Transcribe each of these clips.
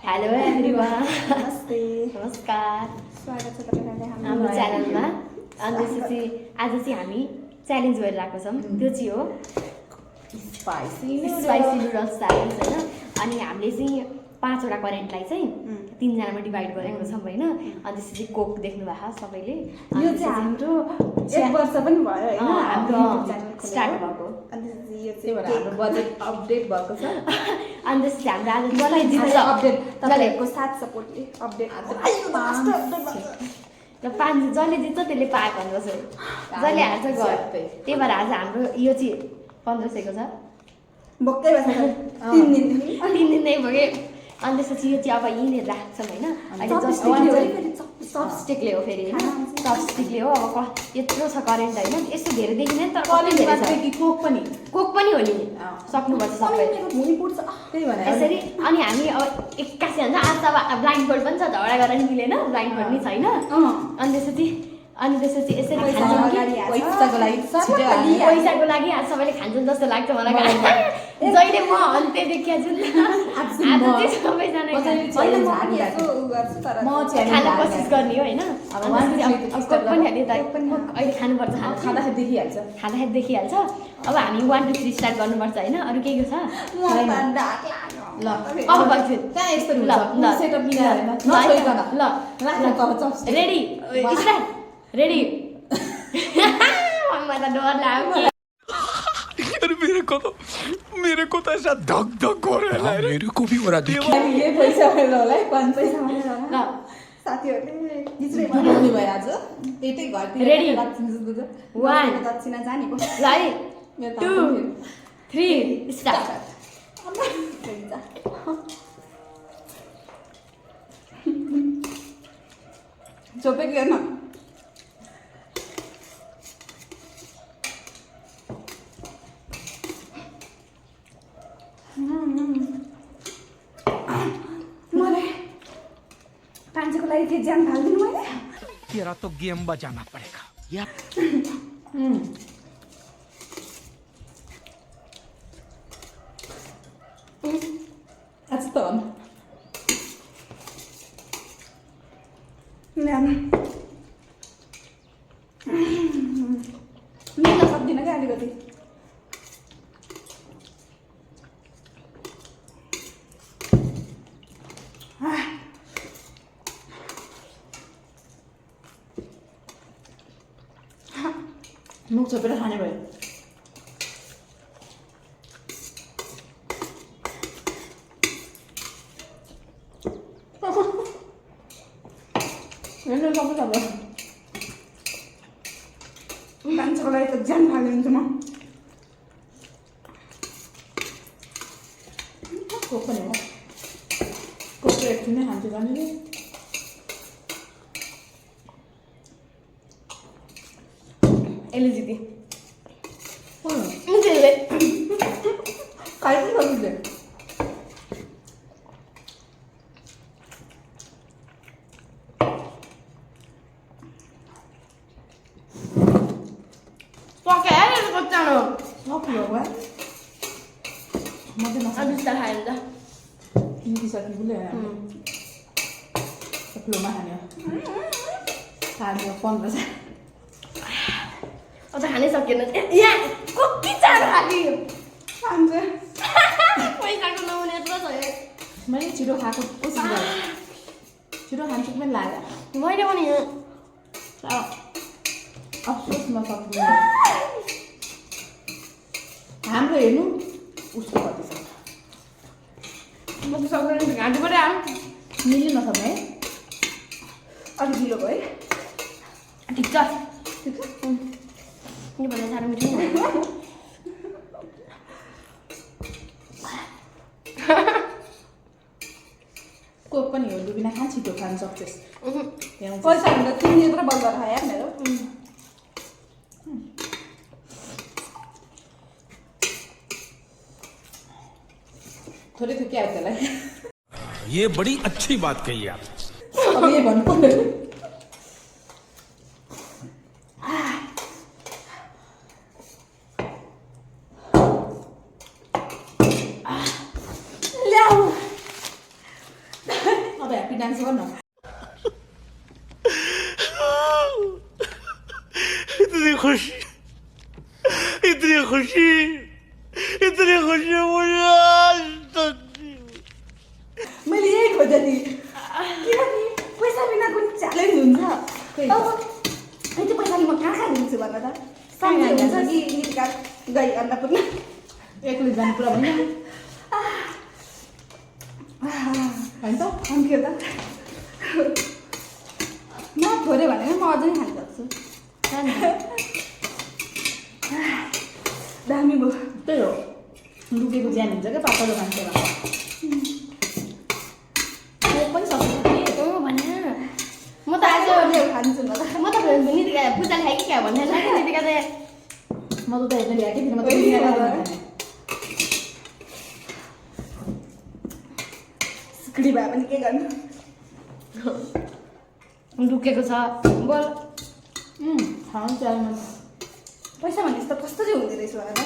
Hello everyone, नमस्ते, नमस्कार। स्वागत छ तपाईहरुलाई हाम्रो च्यानलमा। अनि त्यसपछि आज चाहिँ हामी च्यालेन्ज गरिरहेको छौँ। त्यो चाहिँ हो स्पाइसी नुडल्स च्यालेन्ज हैन। अनि हामीले चाहिँ 5 वटा करेन्टलाई चाहिँ 3 जनामा डिभाइड गरेको छौँ हैन। अनि त्यसपछि कोक देख्नु भएको सबैले। यो चाहिँ हाम्रो 1 वर्ष पनि भयो हैन हाम्रो च्यानल स्टार्ट भएको। अनि यो चाहिँ हाम्रो बजेट अपडेट भएको छ। अनि त्यसपछि हाम्रो आज जसले जित्छ अपडेट तपाईहरुको साथ सपोर्टले अपडेट र 5 जसले जित्छ त्यसले पाएको हुन्छ। जसले हार्छ घर। त्यही भएर आज हाम्रो यो चाहिँ 1500 को छ। बक्कै बस्छ 3 दिन नै भयो। अनि त्यसपछि यो चाहिँ अब यहीँनिर राख्छौँ होइन। अहिले चपस्टिकले हो फेरि होइन, चपस्टिकले हो। अब यत्रो छ करेन्ट होइन, यस्तो धेरै देखिँदैन तर कोक पनि हो नि, सक्नुपर्छ सबै यसरी। अनि हामी अब 81 हुन्छ। आज त अब ब्लाइन्ड बोर्ड पनि छ, झगडा गरेर मिलेन, ब्लाइन्ड बोर्ड नि छैन। अनि त्यसपछि यसरी पैसाको लागि आज सबैले खान्छन् जस्तो लाग्छ मलाई। जहिले म अन्त्य देखिया छु आज चाहिँ सबैजना खाने कोसिस गर्ने हो होइन। अहिले खानुपर्छ, खाँदाखेरि देखिहाल्छ। अब हामी 1 2 3 स्टार्ट गर्नुपर्छ होइन। अरू के छ रेडी मलाई त डर लाग्यो। मेरे को तो ऐसा धक धक हो रहा है। मेरे को भी हो रहा ये पैसा होला है 5 पैसा होला साथीहरुले हिजो बनाउने भयो आज त्यतै घरतिर रेडी 1 दक्षिणा जानेको ल 2 3 स्टार्ट। चोपे गर्न को लागि के ज्यान हाल्दिनु मैले। तेरा तो गेम बजाना पड़ेगा या आज त ल्याम मिल्न सक्दिनँ क्या अलिकति। मुख छोपेर खाने भयो। हेर्नु सक्छ मान्छेको लागि त ज्यान फालिदिन्छु म। कोक पनि हो, कोक एकछिन नै खान्छु भने यसले जिते खाइ पनि सकिन्छ। अझ खानै सकेन यहाँ कति चारो खाली पैसाको नहुने यत्रो छ। मैले छिटो खाएको कोसिस गरेँ, छिटो खान्छु पनि लाग्यो मैले पनि अफसोस म सक्दिनँ। हाम्रो हेर्नु उसको कति छ म त सक्दैन, घाँटी पऱ्यो आम मिल्नु नसक्ने है। अलिक ढिलो भयो है। ठिक छ नि भन्दा साह्रो मिठो नि। कोक पनि हो, दुबिना खा छिटो खान सक्छस्। पैसा हुँदा 3 यत्रो बन्द खायो मेरो। थोड़ी तो क्या होता है। ये बड़ी अच्छी बात कही आप। अब ये बन पड़े डान्स गर्न इतनी खुशी मुझे आज तक मैले यही खोजेँ नि किनकि पैसा बिना कुनै च्यालेन्ज हुन्छ अब यति पैसाले म कहाँ दिन्छु भन्न त सम्झे हुन्छ कि गीतका गई अन्नपूर्ण एक्लै जानु पुरा भएन होइन त अन्क्यो त म छोड्यो भने म अझै खान सक्छु दामी भयो त्यही हो लुकेको ज्यान हुन्छ क्या पातलो मान्छेमा पनि सक्छु भने म त आज खान्छु म त पूजा खाएँ कि क्या भन्दैन त्यतिका चाहिँ म त हेर्न ल्याएँ कि म त सिक्री भए पनि के गर्नु लुकेको छ बोल खानु च्यालेन्ज पैसा भने त कस्तो चाहिँ हुँदो रहेछ भनेर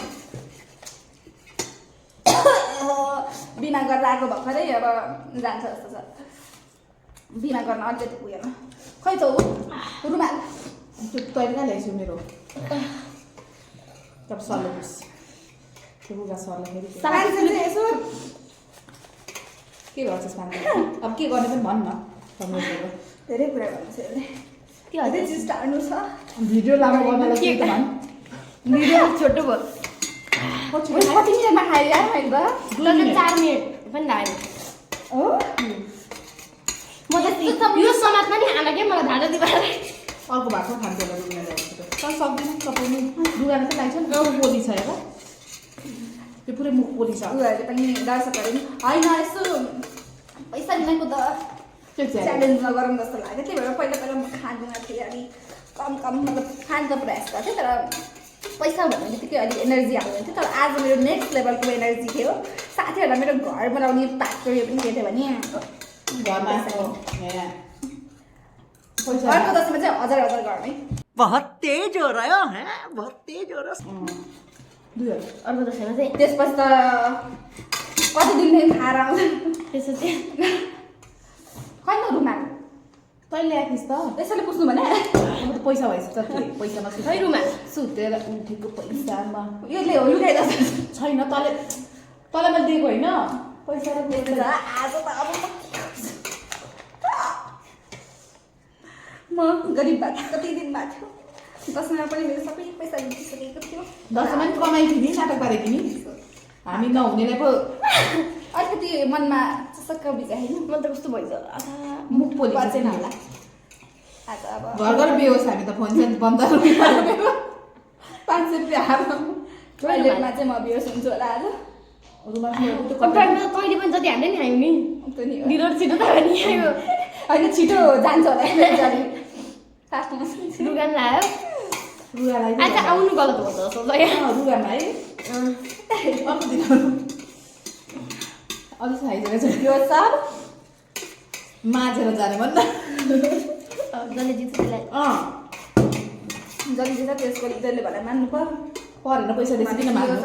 बिमा गरेर आएको भर्खरै अब जान्छ जस्तो छ बिमा गर्न अलिकति पुगेन खै त रुमाल त्यो तैँले कहाँ ल्याइछु मेरो तब सर्लो बुझ त्यो लुगा सर्दाखेरि यसो के गर्छस् मान्छे अब के गर्ने पनि भन् न धेरै कुरा गर्नु छ यसले धेरै चिज टार्नु छ भिडियो लामो गर्नलाई के त भन् भिडियो छोटो भयो कति मिनटमा खायो यार मैले त 4 मिनट पनि लाग्यो हो म त यो समाजमा नि खाना के मलाई धाडा दिएर अर्को भातमा खान्छ होला रुगाले तर सक्दैन तपाईँले रुगाले चाहिँ लाग्छ नि पोली छ हेर त्यो पुरै मुख पोली छ उनीहरूले पनि दर्शकहरू पनि होइन यस्तो पैसा बिनाको त त्यो च्यालेन्ज नगरौँ जस्तो लाग्यो त्यही भएर पहिला म खाँदिनँ थिएँ अलिक कम मतलब खानु त प्रयास गर्थेँ तर पैसा भन्ने बित्तिकै अलिक एनर्जी हाल्नु थियो तर आज मेरो नेक्स्ट लेभलको एनर्जी थियो साथीहरूलाई मेरो घर बनाउने पाक्यो यो पनि के थियो भने घरमा अर्को दसैँमा चाहिँ हजार घरमै बहुत तेज हो रहा है बहुत तेज हो रहा 2000 अर्को दसैँमा चाहिँ त्यसपछि त कति दिनदेखि खाएर आउँछ त्यसपछि खै न रुमाल तैँले ल्याएकिस् त त्यसैले पुस्नु भने अब त पैसा भएछ त पैसा नसुत खै रुमाल सुतेर उठेको पैसामा यसले हो लुकाइ छैन तँलाई मैले दिएको होइन पैसा र आज त अब म गरिब भएको कति दिन भएको थियो दसैँमा पनि मेरो सबै पैसा लिइसकेको थियो दसैँमा पनि कमाइ थियो नि नाटक पारेको नि हामी नहुनेलाई पो अलिकति मनमा चसक्क बिजा होइन म त कस्तो भइसक्यो मुख पोली चाहिँ होला आज अब घर बिहे होस् हामी त फोन चाहिँ बन्द 500 रुपियाँ हाल्नु टोइलेटमा चाहिँ म बिहोस हुन्छु होला आज कन्ट्राक्टमा तैँले पनि जति हाल्दै नि आयो नि डिलर छिटो त नि आयो होइन छिटो जान्छ होला फास्टमा रुगान लायो रुगालाई आज आउनु गलत हुन्छ जस्तो लाग्यो रुगामा है अर्को दिन अलिक खाइसकेको छ यो सब माझेर जाने भन्न जसले जित्छ त्यसलाई जति जित्छ त्यसको लिडरले भनेर मान्नु परेन पैसा बेसी किन माग्नु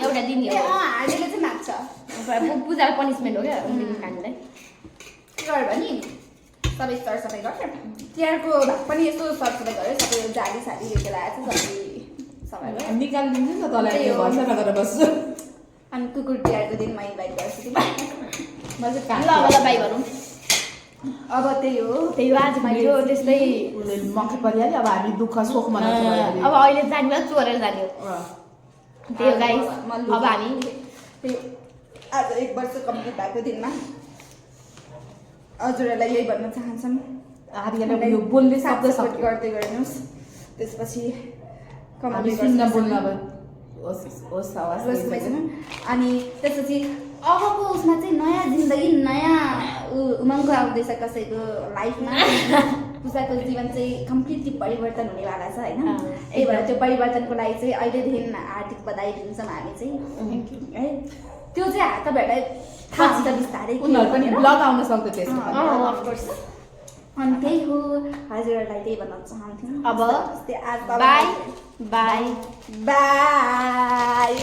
एउटा दिन हो हार्डीले चाहिँ माग्छ पूजाको पनिसमेन्ट हो क्या खानुलाई के गर्यो भने सबै सरसफाइ गर्छ तिहारको भाग पनि यस्तो सरसफाइ गर्यो सबै जाली साली के लगाएको छ सबै निकालिदिन्छु नि त तँलाई भन्छ गरेर बस्छु अनि कुकुर तिहारको दिन म इन्भाइट गर्छु म चाहिँ ल बाई भनौँ अब त्यही हो आज भयो त्यस्तै मकै परिहाल्यो अब हामी दुःख सोख मनाउँछौँ अब अहिले जाने चोरेर जाने त्यही हो गाइस अब हामी आज 1 वर्ष कम्प्लिट भएको दिनमा हजुरहरूलाई यही भन्न चाहन्छौँ आर्यलाई यो बोल्ने शब्द सपोर्ट गर्दै गर्नुहोस् त्यसपछि कमेन्ट सुन्न बोल्न अब होस् अनि त्यसपछि अबको उसमा चाहिँ नयाँ जिन्दगी नयाँ उमङ्ग आउँदैछ कसैको लाइफमा पूजाको जीवन चाहिँ कम्प्लिटली परिवर्तन हुनेवाला छ होइन त्यही भएर त्यो परिवर्तनको लागि चाहिँ अहिलेदेखि हार्दिक बधाई दिन्छौँ हामी चाहिँ है त्यो चाहिँ तपाईँहरूलाई थाहा हुन्छ बिस्तारै उनीहरू पनि ब्लग आउन सक्छ त्यसमा अफकोर्स अनि त्यही हो हजुरहरूलाई त्यही भन्न चाहन्थ्यौँ अब बाई बाई बाई